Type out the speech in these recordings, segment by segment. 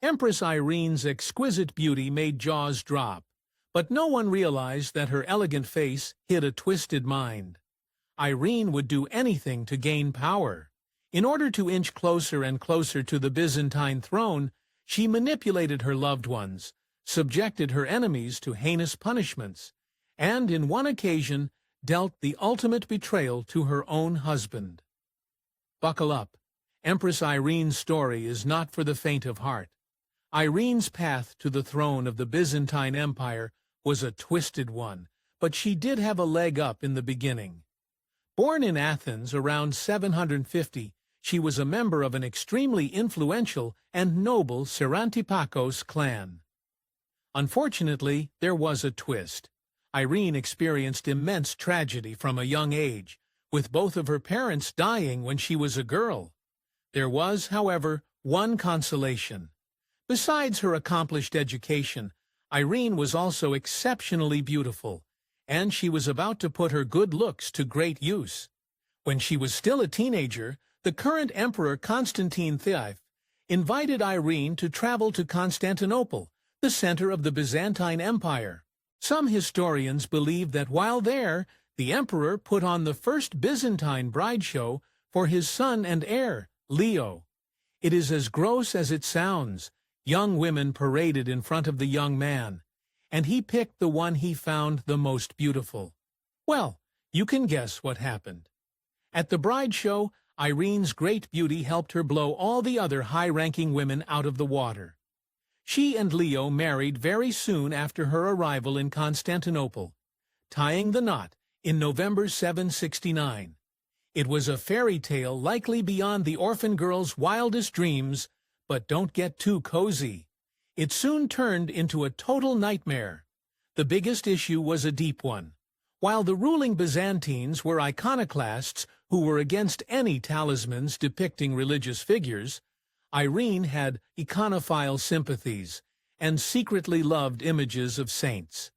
Empress Irene's exquisite beauty made jaws drop, but no one realized that her elegant face hid a twisted mind. Irene would do anything to gain power. In order to inch closer and closer to the Byzantine throne, she manipulated her loved ones, subjected her enemies to heinous punishments, and, in one occasion, dealt the ultimate betrayal to her own husband. Buckle up. Empress Irene's story is not for the faint of heart. Irene's path to the throne of the Byzantine Empire was a twisted one, but she did have a leg up in the beginning. Born in Athens around 750, she was a member of an extremely influential and noble Psaranthipakos clan. Unfortunately, there was a twist. Irene experienced immense tragedy from a young age, with both of her parents dying when she was a girl. There was, however, one consolation. Besides her accomplished education, Irene was also exceptionally beautiful, and she was about to put her good looks to great use. When she was still a teenager, the current Emperor Constantine III invited Irene to travel to Constantinople, the center of the Byzantine Empire. Some historians believe that while there, the emperor put on the first Byzantine bride show for his son and heir, Leo. It is as gross as it sounds. Young women paraded in front of the young man, and he picked the one he found the most beautiful. Well, you can guess what happened. At the bride show, Irene's great beauty helped her blow all the other high-ranking women out of the water. She and Leo married very soon after her arrival in Constantinople, tying the knot in November 769. It was a fairy tale likely beyond the orphan girl's wildest dreams, but don't get too cozy. It soon turned into a total nightmare. The biggest issue was a deep one. While the ruling Byzantines were iconoclasts who were against any talismans depicting religious figures, Irene had iconophile sympathies and secretly loved images of saints.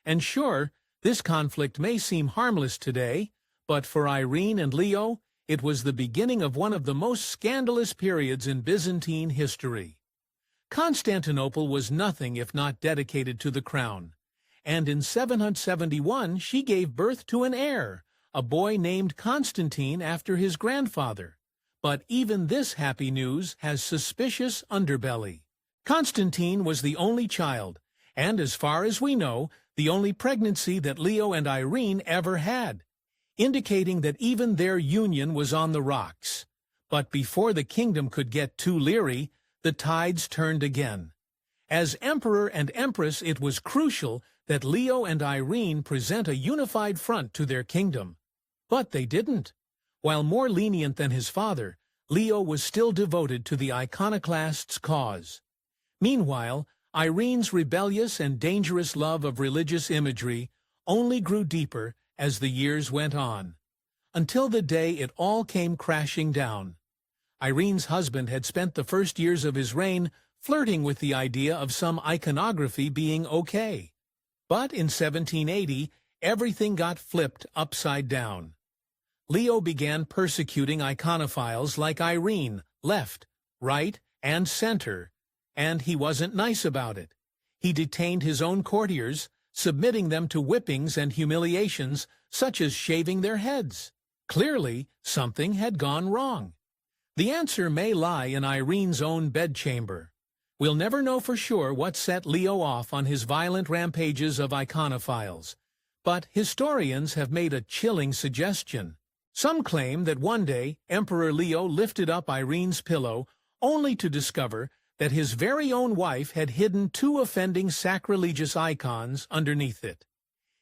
And sure, this conflict may seem harmless today, but for Irene and Leo, it was the beginning of one of the most scandalous periods in Byzantine history. Constantinople was nothing if not dedicated to the crown, and in 771 she gave birth to an heir, a boy named Constantine after his grandfather. But even this happy news has suspicious underbelly. Constantine was the only child, and as far as we know, the only pregnancy that Leo and Irene ever had, indicating that even their union was on the rocks. But before the kingdom could get too leery, the tides turned again. As emperor and empress, it was crucial that Leo and Irene present a unified front to their kingdom. But they didn't. While more lenient than his father, Leo was still devoted to the iconoclasts' cause. Meanwhile, Irene's rebellious and dangerous love of religious imagery only grew deeper as the years went on, until the day it all came crashing down. Irene's husband had spent the first years of his reign flirting with the idea of some iconography being okay. But in 1780, everything got flipped upside down. Leo began persecuting iconophiles like Irene, left, right, and center, and he wasn't nice about it. He detained his own courtiers, submitting them to whippings and humiliations, such as shaving their heads. Clearly, something had gone wrong. The answer may lie in Irene's own bedchamber. We'll never know for sure what set Leo off on his violent rampages of iconophiles, but historians have made a chilling suggestion. Some claim that one day Emperor Leo lifted up Irene's pillow only to discover that his very own wife had hidden two offending sacrilegious icons underneath it.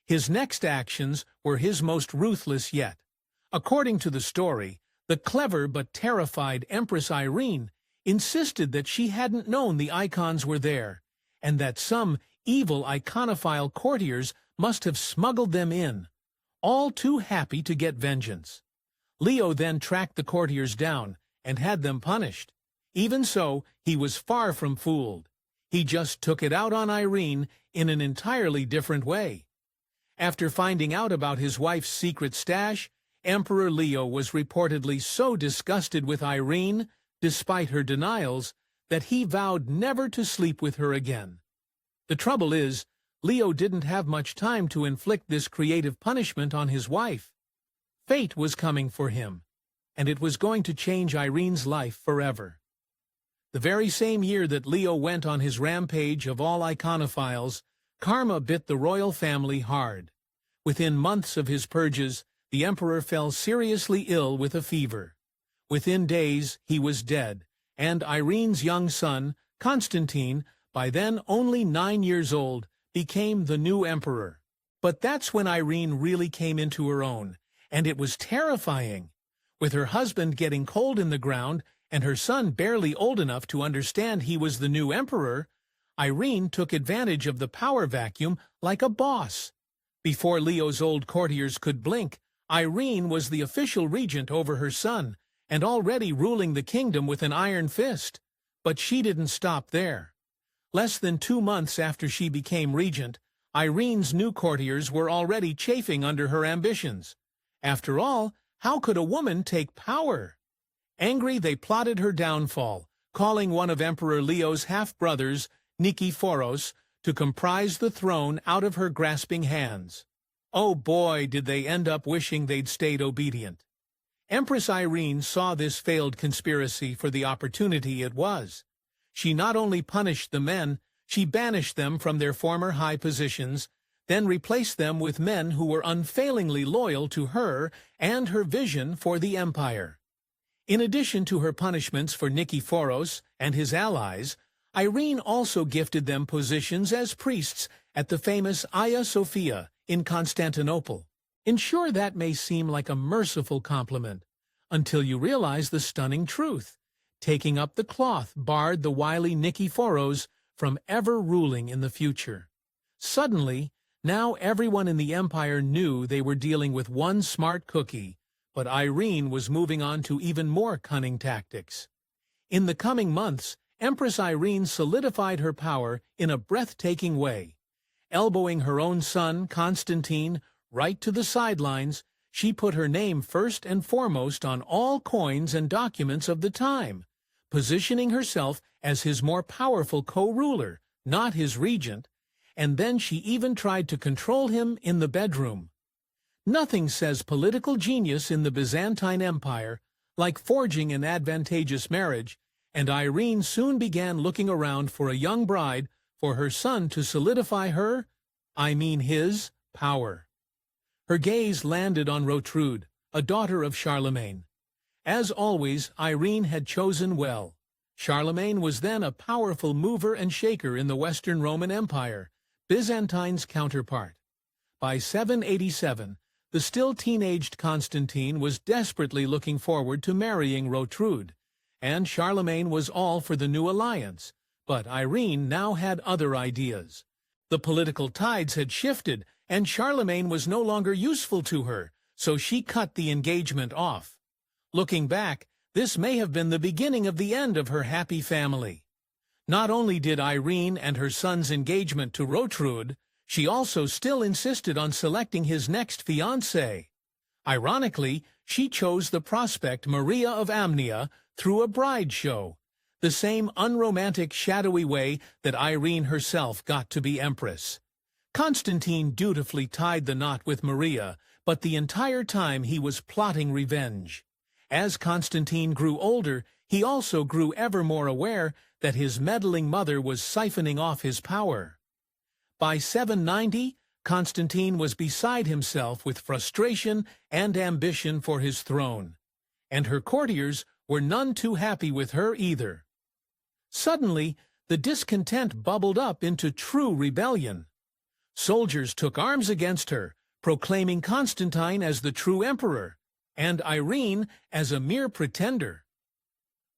His next actions were his most ruthless yet. According to the story, the clever but terrified Empress Irene insisted that she hadn't known the icons were there, and that some evil iconophile courtiers must have smuggled them in, all too happy to get vengeance. Leo then tracked the courtiers down and had them punished. Even so, he was far from fooled. He just took it out on Irene in an entirely different way. After finding out about his wife's secret stash, Emperor Leo was reportedly so disgusted with Irene, despite her denials, that he vowed never to sleep with her again. The trouble is, Leo didn't have much time to inflict this creative punishment on his wife. Fate was coming for him, and it was going to change Irene's life forever. The very same year that Leo went on his rampage of all iconophiles, karma bit the royal family hard. Within months of his purges, the emperor fell seriously ill with a fever. Within days, he was dead, and Irene's young son, Constantine, by then only 9 years old, became the new emperor. But that's when Irene really came into her own, and it was terrifying. With her husband getting cold in the ground, and her son barely old enough to understand he was the new emperor, Irene took advantage of the power vacuum like a boss. Before Leo's old courtiers could blink, Irene was the official regent over her son, and already ruling the kingdom with an iron fist. But she didn't stop there. Less than 2 months after she became regent, Irene's new courtiers were already chafing under her ambitions. After all, how could a woman take power? Angry, they plotted her downfall, calling one of Emperor Leo's half-brothers, Nikephoros, to comprise the throne out of her grasping hands. Oh boy, did they end up wishing they'd stayed obedient. Empress Irene saw this failed conspiracy for the opportunity it was. She not only punished the men, she banished them from their former high positions, then replaced them with men who were unfailingly loyal to her and her vision for the empire. In addition to her punishments for Nikephoros and his allies, Irene also gifted them positions as priests at the famous Hagia Sophia in Constantinople. Sure, that may seem like a merciful compliment, until you realize the stunning truth. Taking up the cloth barred the wily Nikephoros from ever ruling in the future. Suddenly, now everyone in the empire knew they were dealing with one smart cookie, but Irene was moving on to even more cunning tactics. In the coming months, Empress Irene solidified her power in a breathtaking way. Elbowing her own son, Constantine, right to the sidelines, she put her name first and foremost on all coins and documents of the time, positioning herself as his more powerful co-ruler, not his regent, and then she even tried to control him in the bedroom. Nothing says political genius in the Byzantine Empire like forging an advantageous marriage, and Irene soon began looking around for a young bride for her son to solidify his, power. Her gaze landed on Ruthless, a daughter of Charlemagne. As always, Irene had chosen well. Charlemagne was then a powerful mover and shaker in the Western Roman Empire, Byzantine's counterpart. By 787, the still teenaged Constantine was desperately looking forward to marrying Ruthless, and Charlemagne was all for the new alliance. But Irene now had other ideas. The political tides had shifted, and Charlemagne was no longer useful to her, so she cut the engagement off. Looking back, this may have been the beginning of the end of her happy family. Not only did Irene and her son's engagement to Ruthless, she also still insisted on selecting his next fiancée. Ironically, she chose the prospect Maria of Amnia through a bride show, the same unromantic, shadowy way that Irene herself got to be empress. Constantine dutifully tied the knot with Maria, but the entire time he was plotting revenge. As Constantine grew older, he also grew ever more aware that his meddling mother was siphoning off his power. By 790, Constantine was beside himself with frustration and ambition for his throne, and her courtiers were none too happy with her either. Suddenly, the discontent bubbled up into true rebellion. Soldiers took arms against her, proclaiming Constantine as the true emperor, and Irene as a mere pretender.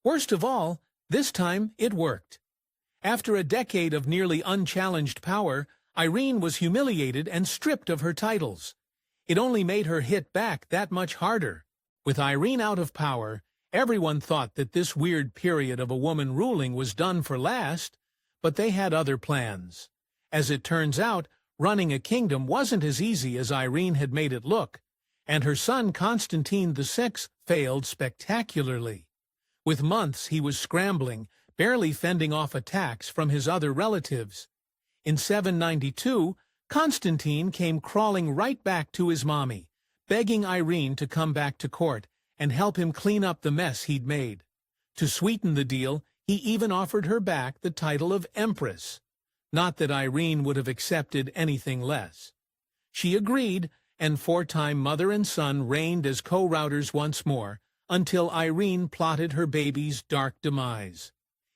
Worst of all, this time it worked. After a decade of nearly unchallenged power, Irene was humiliated and stripped of her titles. It only made her hit back that much harder. With Irene out of power, everyone thought that this weird period of a woman ruling was done for last, but they had other plans. As it turns out, running a kingdom wasn't as easy as Irene had made it look, and her son Constantine VI failed spectacularly. With months he was scrambling, barely fending off attacks from his other relatives. In 792, Constantine came crawling right back to his mommy, begging Irene to come back to court and help him clean up the mess he'd made. To sweeten the deal, he even offered her back the title of Empress. Not that Irene would have accepted anything less. She agreed, and four-time mother and son reigned as co-routers once more, until Irene plotted her baby's dark demise.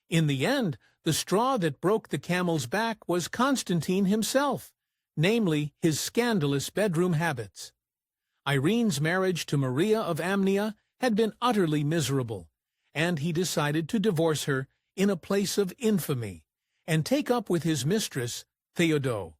In the end, the straw that broke the camel's back was Constantine himself, namely his scandalous bedroom habits. Irene's marriage to Maria of Amnia had been utterly miserable, and he decided to divorce her in a place of infamy and take up with his mistress, Theodo.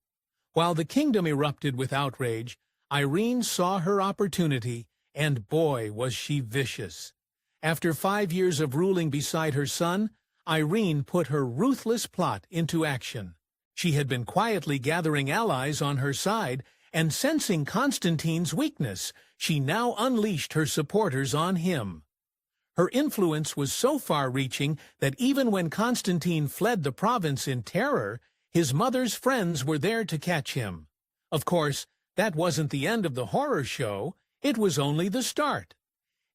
While the kingdom erupted with outrage, Irene saw her opportunity, and boy was she vicious. After 5 years of ruling beside her son, Irene put her ruthless plot into action. She had been quietly gathering allies on her side, and sensing Constantine's weakness, she now unleashed her supporters on him. Her influence was so far-reaching that even when Constantine fled the province in terror, his mother's friends were there to catch him. Of course, that wasn't the end of the horror show, it was only the start.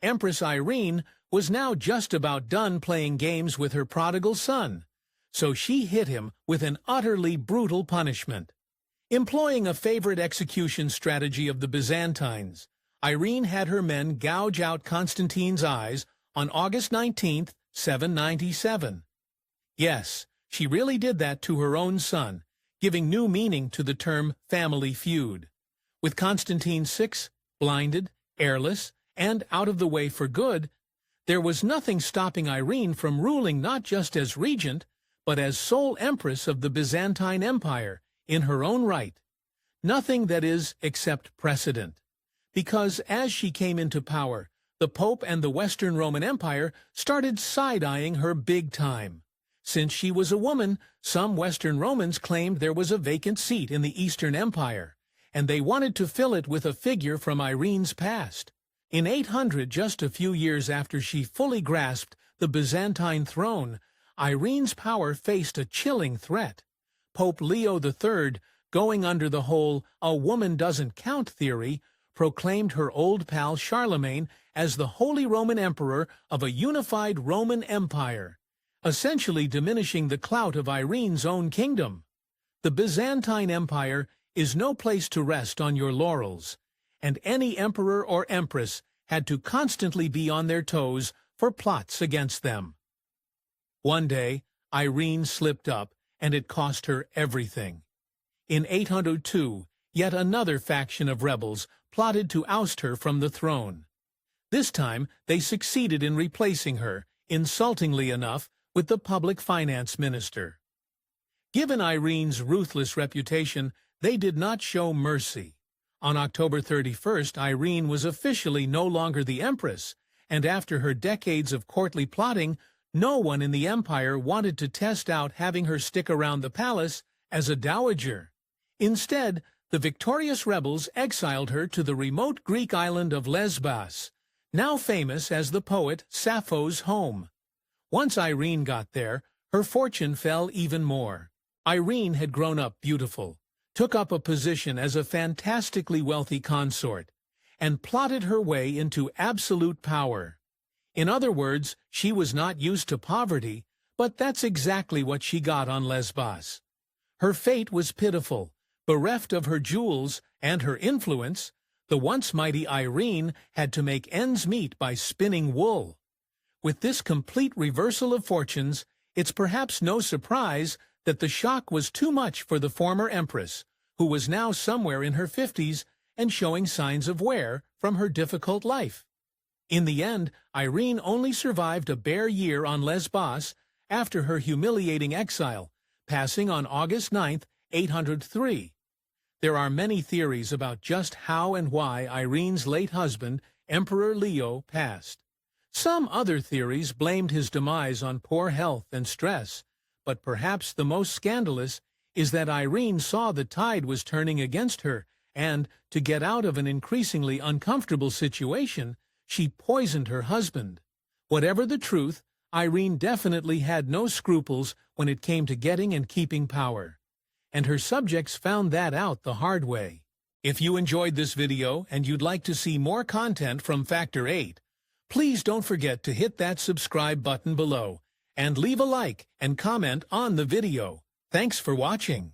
Empress Irene was now just about done playing games with her prodigal son, so she hit him with an utterly brutal punishment. Employing a favorite execution strategy of the Byzantines, Irene had her men gouge out Constantine's eyes on August 19, 797. Yes, she really did that to her own son, giving new meaning to the term family feud. With Constantine VI blinded, heirless, and out of the way for good, there was nothing stopping Irene from ruling not just as regent, but as sole empress of the Byzantine Empire in her own right. Nothing, that is, except precedent. Because as she came into power, the Pope and the Western Roman Empire started side-eyeing her big time. Since she was a woman, some Western Romans claimed there was a vacant seat in the Eastern Empire, and they wanted to fill it with a figure from Irene's past. In 800, just a few years after she fully grasped the Byzantine throne, Irene's power faced a chilling threat. Pope Leo III, going under the whole "a woman doesn't count" theory, proclaimed her old pal Charlemagne as the Holy Roman Emperor of a unified Roman Empire, essentially diminishing the clout of Irene's own kingdom. The Byzantine Empire is no place to rest on your laurels, and any emperor or empress had to constantly be on their toes for plots against them. One day, Irene slipped up, and it cost her everything. In 802, yet another faction of rebels plotted to oust her from the throne. This time, they succeeded in replacing her, insultingly enough, with the public finance minister. Given Irene's ruthless reputation, they did not show mercy. On October 31st, Irene was officially no longer the empress, and after her decades of courtly plotting, no one in the empire wanted to test out having her stick around the palace as a dowager. Instead, the victorious rebels exiled her to the remote Greek island of Lesbos, now famous as the poet Sappho's home. Once Irene got there, her fortune fell even more. Irene had grown up beautiful, took up a position as a fantastically wealthy consort, and plotted her way into absolute power. In other words, she was not used to poverty, but that's exactly what she got on Lesbos. Her fate was pitiful. Bereft of her jewels and her influence, the once mighty Irene had to make ends meet by spinning wool. With this complete reversal of fortunes, it's perhaps no surprise that the shock was too much for the former empress, who was now somewhere in her 50s and showing signs of wear from her difficult life. In the end, Irene only survived a bare year on Lesbos after her humiliating exile, passing on August 9, 803. There are many theories about just how and why Irene's late husband, Emperor Leo, passed. Some other theories blamed his demise on poor health and stress, but perhaps the most scandalous is that Irene saw the tide was turning against her, and, to get out of an increasingly uncomfortable situation, she poisoned her husband. Whatever the truth, Irene definitely had no scruples when it came to getting and keeping power. And her subjects found that out the hard way. If you enjoyed this video and you'd like to see more content from Factor 8, please don't forget to hit that subscribe button below and leave a like and comment on the video. Thanks for watching.